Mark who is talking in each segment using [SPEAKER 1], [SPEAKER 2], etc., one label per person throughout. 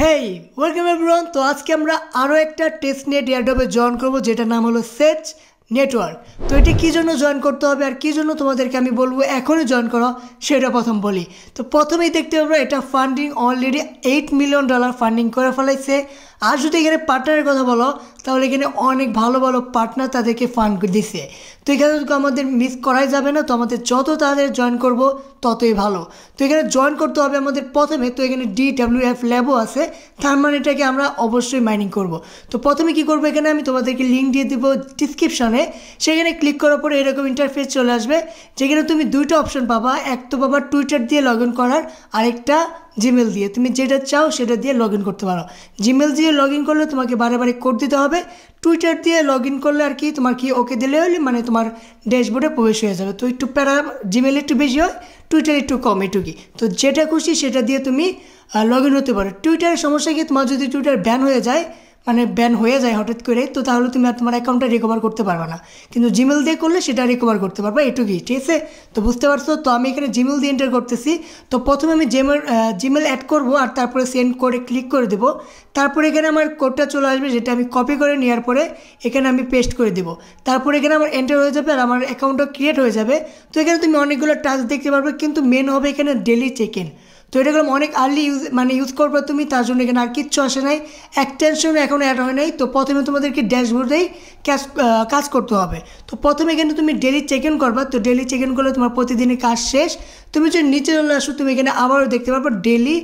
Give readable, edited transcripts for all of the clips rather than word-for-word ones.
[SPEAKER 1] হেই welcome everyone. তো আজকে আমরা আরও একটা টেস্ট নেট এয়ারড্রপে জয়েন করবো, যেটার নাম হলো সেচ নেটওয়ার্ক। তো এটা কী জন্য জয়েন করতে হবে আর কী জন্য তোমাদেরকে আমি বলবো এখনই জয়েন করো, সেটা প্রথম বলি। তো প্রথমেই দেখতে পাবো এটা ফান্ডিং অলরেডি $8 মিলিয়ন ফান্ডিং করে ফেলাইছে। আর যদি এখানে পার্টনারের কথা বলো তাহলে এখানে অনেক ভালো ভালো পার্টনার তাদেরকে ফান্ড দিছে। তো এখানে তো আমাদের মিস করাই যাবে না, তো আমাদের যত তাদের জয়েন করব ততই ভালো। তো এখানে জয়েন করতে হবে আমাদের প্রথমে। তো এখানে DWF ল্যাবও আছে, তার মানে এটাকে আমরা অবশ্যই মাইনিং করব। তো প্রথমে কি করব, এখানে আমি তোমাদেরকে লিঙ্ক দিয়ে দেবো ডিসক্রিপশনে। সেখানে ক্লিক করার পরে এরকম ইন্টারফেস চলে আসবে, যেখানে তুমি দুইটা অপশন পাবা। এক তো পাবা টুইটার দিয়ে লগ ইন করার, আরেকটা জিমেল দিয়ে। তুমি যেটা চাও সেটা দিয়ে লগ ইন করতে পারো। জিমেল দিয়ে লগ ইন করলে তোমাকে বারে বারে কোড দিতে হবে। টুইটার দিয়ে লগ ইন করলে আর কি তোমার কি ওকে দিলে হলে মানে তোমার ড্যাশবোর্ডে প্রবেশ হয়ে যাবে। তো একটু প্যারা জিমেল একটু বেশি হয়, টুইটার একটু কম এটুকুই। তো যেটা খুশি সেটা দিয়ে তুমি লগ ইন হতে পারো। টুইটারের সমস্যা কি, তোমার যদি টুইটার ব্যান হয়ে যায়, মানে ব্যান হয়ে যায় হঠাৎ করে, তো তাহলে তুমি আর তোমার অ্যাকাউন্টটা রিকভার করতে পারবে না। কিন্তু জিমেল দিয়ে করলে সেটা রিকভার করতে পারবে, এটুকুই। ঠিক আছে, তো বুঝতে পারছো। তো আমি এখানে জিমেল দিয়ে এন্টার করতেছি। তো প্রথমে আমি জিমেল অ্যাড করব আর তারপরে সেন্ড করে ক্লিক করে দেবো। তারপরে এখানে আমার কোডটা চলে আসবে, যেটা আমি কপি করে নেওয়ার পরে এখানে আমি পেস্ট করে দেবো। তারপরে এখানে আমার এন্টার হয়ে যাবে আর আমার অ্যাকাউন্টটা ক্রিয়েট হয়ে যাবে। তো এখানে তুমি অনেকগুলো টাস্ক দেখতে পারবে, কিন্তু মেন হবে এখানে ডেলি চেক ইন। তো এটাগুলো অনেক আর্লি ইউজ করবে তুমি, তার জন্য এখানে আর কিচ্ছু আসে নাই, এক্সটেনশন এখনও অ্যাড হয় নাই। তো প্রথমে তোমাদেরকে ড্যাশবোর্ডেই কাজ করতে হবে। তো প্রথমে কিন্তু তুমি ডেলি চেক ইন করবা। তো ডেলি চেক ইন করলে তোমার প্রতিদিনের কাজ শেষ। তুমি যদি নিচে চলে আসো, তুমি এখানে আবারও দেখতে পারবে ডেলি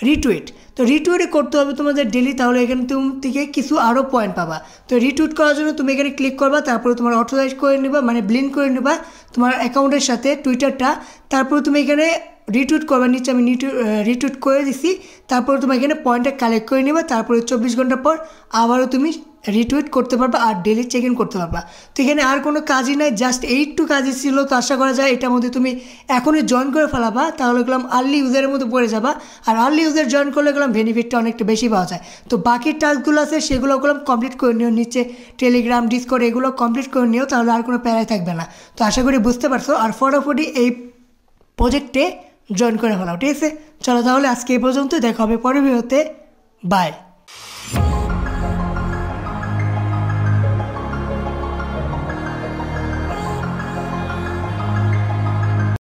[SPEAKER 1] রিটুইট। তো রিটুইটে করতে হবে তোমাদের ডেলি, তাহলে এখানে তুমি থেকে কিছু আরও পয়েন্ট পাবা। তো রিটুইট করার জন্য তুমি এখানে ক্লিক করবা, তারপরে তোমার অথরাইজ করে নেবা, মানে ব্লিঙ্ক করে নেবা তোমার অ্যাকাউন্টের সাথে টুইটারটা। তারপরে তুমি এখানে রিটুইট করবার, নিচে আমি রিটুইট করে দিছি। তারপরে তুমি এখানে পয়েন্টটা কালেক্ট করে নেবা। তারপরে 24 ঘন্টা পর আবারও তুমি রিটুইট করতে পারবা আর ডেলি চেক ইন করতে পারবা। তো এখানে আর কোনো কাজই নাই, জাস্ট এইটু কাজই ছিল। তো আশা করা যায় এটার মধ্যে তুমি এখনই জয়েন করে ফেলাবা, তাহলে গেলাম আর্লি ইউজারের মধ্যে পড়ে যাবা। আর আর্লি ইউজার জয়েন করলে গেলাম বেনিফিটটা অনেকটা বেশি পাওয়া যায়। তো বাকি টাস্কগুলো আছে সেগুলো কমপ্লিট করে নিও, নিচে টেলিগ্রাম, ডিসকর্ড এগুলো কমপ্লিট করে নিও, তাহলে আর কোনো প্যারাই থাকবে না। তো আশা করি বুঝতে পারছো। আর ফটাফটি এই প্রজেক্টে জয়েন করে ফেলাও। ঠিক আছে, চলো তাহলে আজকে এই পর্যন্ত, দেখা হবে পরের ভিডিওতে। বাই।